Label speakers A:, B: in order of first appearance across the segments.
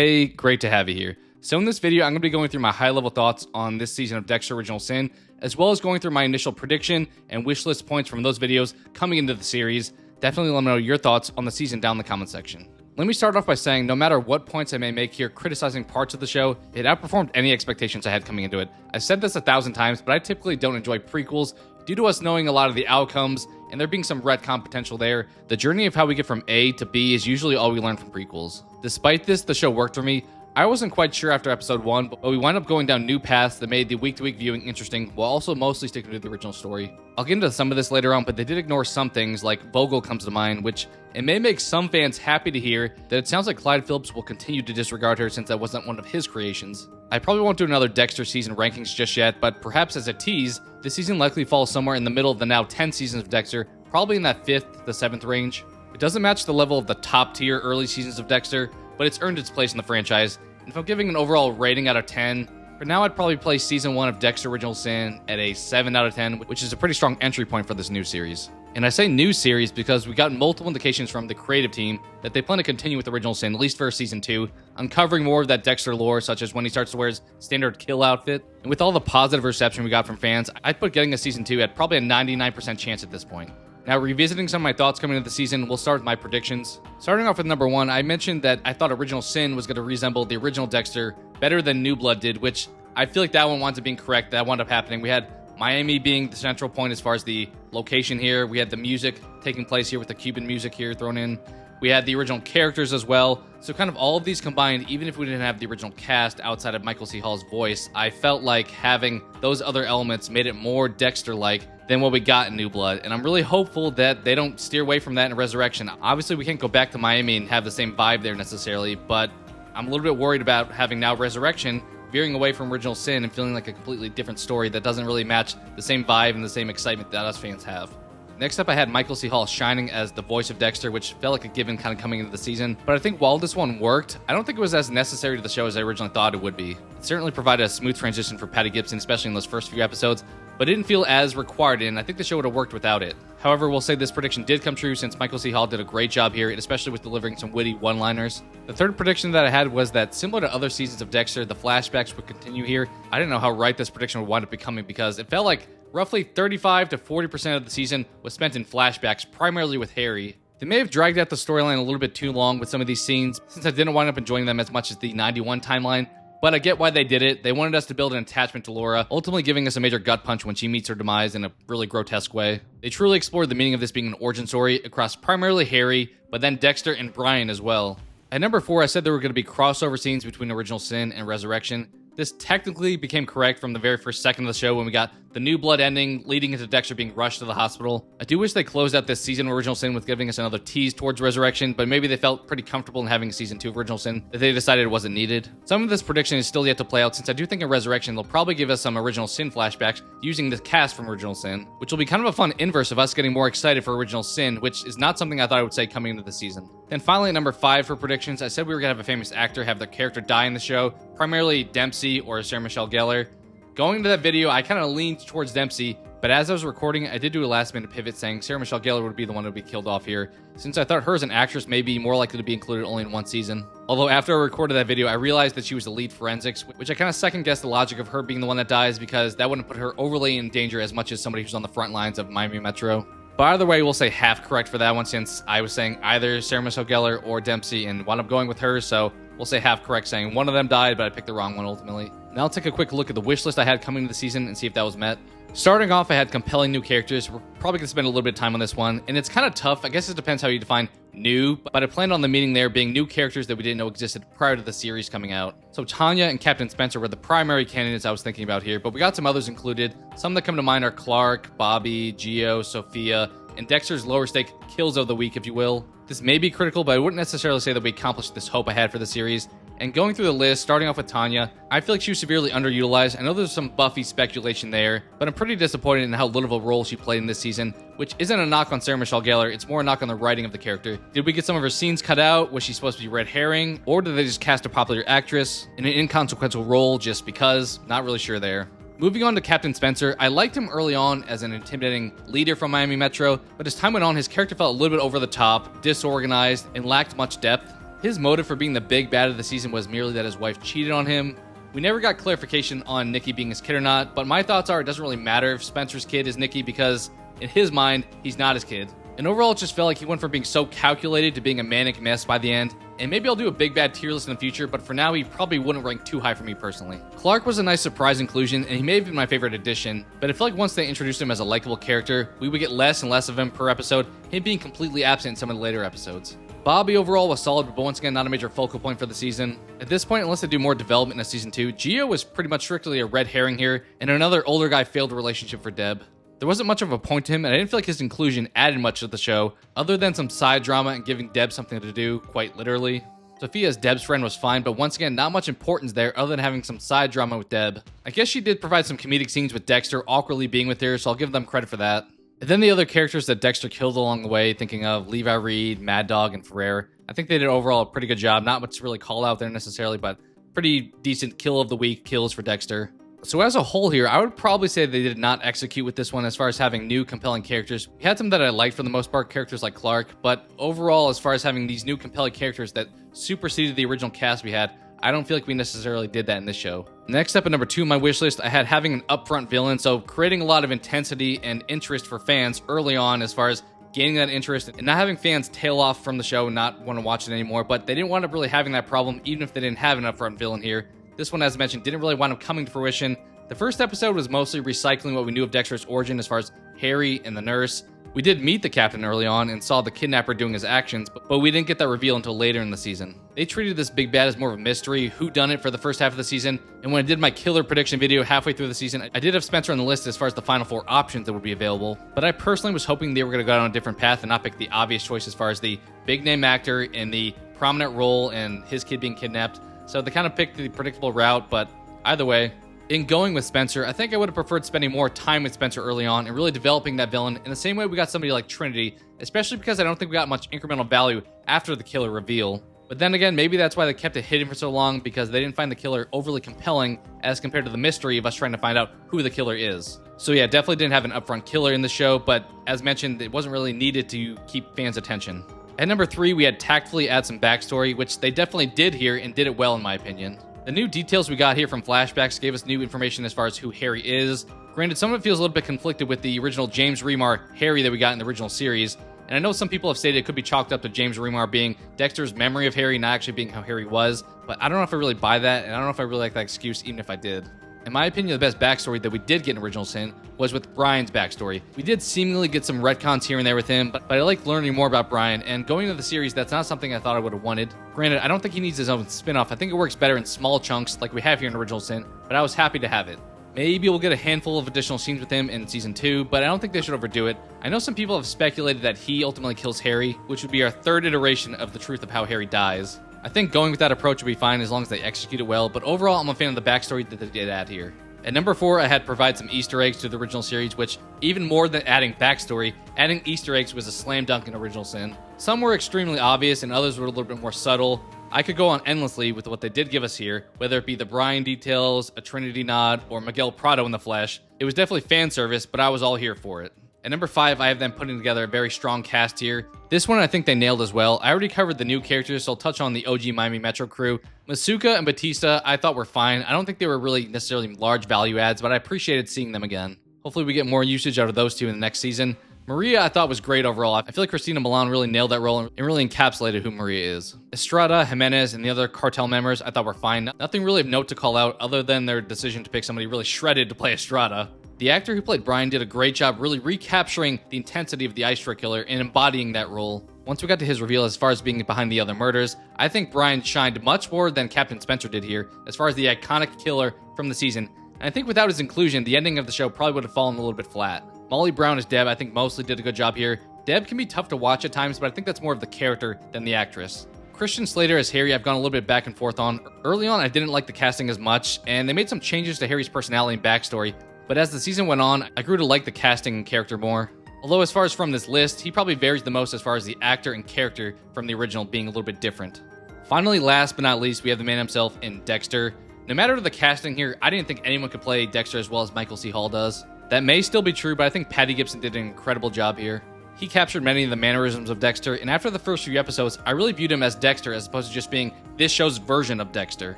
A: Hey, great to have you here. So in this video, I'm going to be going through my high-level thoughts on this season of Dexter Original Sin, as well as going through my initial prediction and wishlist points from those videos coming into the series. Definitely let me know your thoughts on the season down in the comment section. Let me start off by saying, no matter what points I may make here criticizing parts of the show, it outperformed any expectations I had coming into it. I've said this 1,000 times, but I typically don't enjoy prequels due to us knowing a lot of the outcomes and there being some retcon potential there. The journey of how we get from A to B is usually all we learn from prequels. Despite this, the show worked for me. I wasn't quite sure after episode 1, but we wound up going down new paths that made the week-to-week viewing interesting while also mostly sticking to the original story. I'll get into some of this later on, but they did ignore some things, like Vogel comes to mind, which it may make some fans happy to hear that it sounds like Clyde Phillips will continue to disregard her since that wasn't one of his creations. I probably won't do another Dexter season rankings just yet, but perhaps as a tease, this season likely falls somewhere in the middle of the now 10 seasons of Dexter, probably in that 5th to 7th range. It doesn't match the level of the top tier early seasons of Dexter, but it's earned its place in the franchise. And if I'm giving an overall rating out of 10, for now I'd probably place season 1 of Dexter Original Sin at a 7 out of 10, which is a pretty strong entry point for this new series. And I say new series because we got multiple indications from the creative team that they plan to continue with Original Sin, at least for season 2, uncovering more of that Dexter lore, such as when he starts to wear his standard kill outfit. And with all the positive reception we got from fans, I'd put getting a season 2 at probably a 99% chance at this point. Now, revisiting some of my thoughts coming into the season, we'll start with my predictions. Starting off with number 1, I mentioned that I thought Original Sin was going to resemble the original Dexter better than New Blood did, which I feel like that one winds up being correct. That wound up happening. We had Miami being the central point as far as the location here. We had the music taking place here with the Cuban music here thrown in. We had the original characters as well. So kind of all of these combined, even if we didn't have the original cast outside of Michael C. Hall's voice, I felt like having those other elements made it more Dexter-like than what we got in New Blood. And I'm really hopeful that they don't steer away from that in Resurrection. Obviously, we can't go back to Miami and have the same vibe there necessarily, but I'm a little bit worried about having now Resurrection veering away from Original Sin and feeling like a completely different story that doesn't really match the same vibe and the same excitement that us fans have. Next up, I had Michael C. Hall shining as the voice of Dexter, which felt like a given kind of coming into the season. But I think while this one worked, I don't think it was as necessary to the show as I originally thought it would be. It certainly provided a smooth transition for Patty Gibson, especially in those first few episodes, but it didn't feel as required, and I think the show would have worked without it. However, we'll say this prediction did come true since Michael C. Hall did a great job here, especially with delivering some witty one-liners. The third prediction that I had was that similar to other seasons of Dexter, the flashbacks would continue here. I didn't know how right this prediction would wind up becoming because it felt like roughly 35 to 40% of the season was spent in flashbacks, primarily with Harry. They may have dragged out the storyline a little bit too long with some of these scenes, since I didn't wind up enjoying them as much as the 91 timeline, but I get why they did it. They wanted us to build an attachment to Laura, ultimately giving us a major gut punch when she meets her demise in a really grotesque way. They truly explored the meaning of this being an origin story across primarily Harry, but then Dexter and Brian as well. At number 4, I said there were going to be crossover scenes between Original Sin and Resurrection. This technically became correct from the very first second of the show when we got the New Blood ending, leading into Dexter being rushed to the hospital. I do wish they closed out this season of Original Sin with giving us another tease towards Resurrection, but maybe they felt pretty comfortable in having a season 2 of Original Sin that they decided it wasn't needed. Some of this prediction is still yet to play out, since I do think in Resurrection they'll probably give us some Original Sin flashbacks using the cast from Original Sin, which will be kind of a fun inverse of us getting more excited for Original Sin, which is not something I thought I would say coming into the season. Then finally, at number 5 for predictions, I said we were going to have a famous actor have their character die in the show, primarily Dempsey or Sarah Michelle Gellar. Going into that video, I kind of leaned towards Dempsey, but as I was recording, I did do a last-minute pivot saying Sarah Michelle Gellar would be the one to be killed off here, since I thought her as an actress may be more likely to be included only in one season. Although after I recorded that video, I realized that she was the lead forensics, which I kind of second-guessed the logic of her being the one that dies because that wouldn't put her overly in danger as much as somebody who's on the front lines of Miami Metro. But either way, we'll say half correct for that one, since I was saying either Sarah Michelle Gellar or Dempsey and wound up going with her, so we'll say half correct, saying one of them died, but I picked the wrong one ultimately. Now I'll take a quick look at the wish list I had coming into the season and see if that was met. Starting off, I had compelling new characters. We're probably going to spend a little bit of time on this one, and it's kind of tough. I guess it depends how you define new, but I planned on the meaning there being new characters that we didn't know existed prior to the series coming out. So Tanya and Captain Spencer were the primary candidates I was thinking about here, but we got some others included. Some that come to mind are Clark, Bobby, Gio, Sophia, and Dexter's lower stake kills of the week, if you will. This may be critical, but I wouldn't necessarily say that we accomplished this hope I had for the series. And going through the list, starting off with Tanya, I feel like she was severely underutilized. I know there's some Buffy speculation there, but I'm pretty disappointed in how little of a role she played in this season, which isn't a knock on Sarah Michelle Gellar, it's more a knock on the writing of the character. Did we get some of her scenes cut out? Was she supposed to be red herring? Or did they just cast a popular actress in an inconsequential role just because? Not really sure there. Moving on to Captain Spencer, I liked him early on as an intimidating leader from Miami Metro, but as time went on, his character felt a little bit over the top, disorganized, and lacked much depth. His motive for being the big bad of the season was merely that his wife cheated on him. We never got clarification on Nikki being his kid or not, but my thoughts are it doesn't really matter if Spencer's kid is Nikki because, in his mind, he's not his kid. And overall, it just felt like he went from being so calculated to being a manic mess by the end. And maybe I'll do a big bad tier list in the future, but for now, he probably wouldn't rank too high for me personally. Clark was a nice surprise inclusion, and he may have been my favorite addition, but I feel like once they introduced him as a likable character, we would get less and less of him per episode, him being completely absent in some of the later episodes. Bobby overall was solid, but once again, not a major focal point for the season. At this point, unless they do more development in Season 2, Gio was pretty much strictly a red herring here, and another older guy failed relationship for Deb. There wasn't much of a point to him, and I didn't feel like his inclusion added much to the show, other than some side drama and giving Deb something to do, quite literally. Sophia as Deb's friend was fine, but once again, not much importance there other than having some side drama with Deb. I guess she did provide some comedic scenes with Dexter awkwardly being with her, so I'll give them credit for that. And then the other characters that Dexter killed along the way, thinking of Levi Reed, Mad Dog, and Ferrer, I think they did overall a pretty good job. Not much to really call out there necessarily, but pretty decent kill of the week kills for Dexter. So as a whole here, I would probably say they did not execute with this one as far as having new compelling characters. We had some that I liked for the most part, characters like Clark, but overall, as far as having these new compelling characters that superseded the original cast we had, I don't feel like we necessarily did that in this show. Next up at number 2 on my wish list, I had having an upfront villain, so creating a lot of intensity and interest for fans early on as far as gaining that interest and not having fans tail off from the show and not want to watch it anymore, but they didn't wind up really having that problem even if they didn't have an upfront villain here. This one, as mentioned, didn't really wind up coming to fruition. The first episode was mostly recycling what we knew of Dexter's origin as far as Harry and the nurse. We did meet the captain early on and saw the kidnapper doing his actions, but we didn't get that reveal until later in the season. They treated this big bad as more of a mystery, whodunit for the first half of the season, and when I did my killer prediction video halfway through the season, I did have Spencer on the list as far as the final 4 options that would be available, but I personally was hoping they were going to go down a different path and not pick the obvious choice as far as the big name actor in the prominent role and his kid being kidnapped, so they kind of picked the predictable route, but either way, in going with Spencer, I think I would have preferred spending more time with Spencer early on and really developing that villain in the same way we got somebody like Trinity, especially because I don't think we got much incremental value after the killer reveal. But then again, maybe that's why they kept it hidden for so long, because they didn't find the killer overly compelling as compared to the mystery of us trying to find out who the killer is. So yeah, definitely didn't have an upfront killer in the show, but as mentioned, it wasn't really needed to keep fans' attention. At number 3, we had tactfully add some backstory, which they definitely did here and did it well in my opinion. The new details we got here from flashbacks gave us new information as far as who Harry is. Granted, some of it feels a little bit conflicted with the original James Remar Harry that we got in the original series, and I know some people have stated it could be chalked up to James Remar being Dexter's memory of Harry, not actually being how Harry was, but I don't know if I really buy that, and I don't know if I really like that excuse even if I did. In my opinion, the best backstory that we did get in Original Sin was with Brian's backstory. We did seemingly get some retcons here and there with him, but I like learning more about Brian, and going into the series, that's not something I thought I would have wanted. Granted, I don't think he needs his own spin-off. I think it works better in small chunks like we have here in Original Sin, but I was happy to have it. Maybe we'll get a handful of additional scenes with him in Season 2, but I don't think they should overdo it. I know some people have speculated that he ultimately kills Harry, which would be our 3rd iteration of the truth of how Harry dies. I think going with that approach would be fine as long as they execute it well, but overall, I'm a fan of the backstory that they did add here. At number 4, I had provide some Easter eggs to the original series, which, even more than adding backstory, adding Easter eggs was a slam dunk in Original Sin. Some were extremely obvious and others were a little bit more subtle. I could go on endlessly with what they did give us here, whether it be the Brian details, a Trinity nod, or Miguel Prado in the flesh. It was definitely fan service, but I was all here for it. At number 5, I have them putting together a very strong cast here. This one I think they nailed as well. I already covered the new characters, so I'll touch on the OG Miami Metro crew. Masuka and Batista I thought were fine. I don't think they were really necessarily large value adds, but I appreciated seeing them again. Hopefully we get more usage out of those two in the next season. Maria I thought was great overall. I feel like Christina Milan really nailed that role and really encapsulated who Maria is. Estrada, Jimenez, and the other cartel members I thought were fine. Nothing really of note to call out other than their decision to pick somebody really shredded to play Estrada. The actor who played Brian did a great job really recapturing the intensity of the Ice Truck Killer and embodying that role. Once we got to his reveal as far as being behind the other murders, I think Brian shined much more than Captain Spencer did here as far as the iconic killer from the season. And I think without his inclusion, the ending of the show probably would have fallen a little bit flat. Molly Brown as Deb, I think mostly did a good job here. Deb can be tough to watch at times, but I think that's more of the character than the actress. Christian Slater as Harry, I've gone a little bit back and forth on. Early on, I didn't like the casting as much, and they made some changes to Harry's personality and backstory. But as the season went on, I grew to like the casting and character more. Although as far as from this list, he probably varies the most as far as the actor and character from the original being a little bit different. Finally, last but not least, we have the man himself in Dexter. No matter the casting here, I didn't think anyone could play Dexter as well as Michael C. Hall does. That may still be true, but I think Patty Gibson did an incredible job here. He captured many of the mannerisms of Dexter, and after the first few episodes, I really viewed him as Dexter as opposed to just being this show's version of Dexter.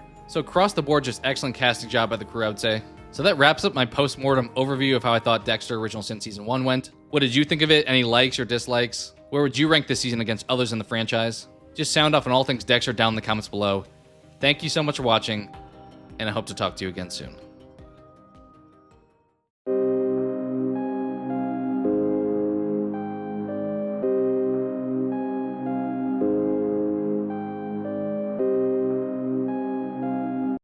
A: So across the board, just excellent casting job by the crew, I would say. So that wraps up my post-mortem overview of how I thought Dexter Original Sin Season 1 went. What did you think of it? Any likes or dislikes? Where would you rank this season against others in the franchise? Just sound off on all things Dexter down in the comments below. Thank you so much for watching, and I hope to talk to you again soon.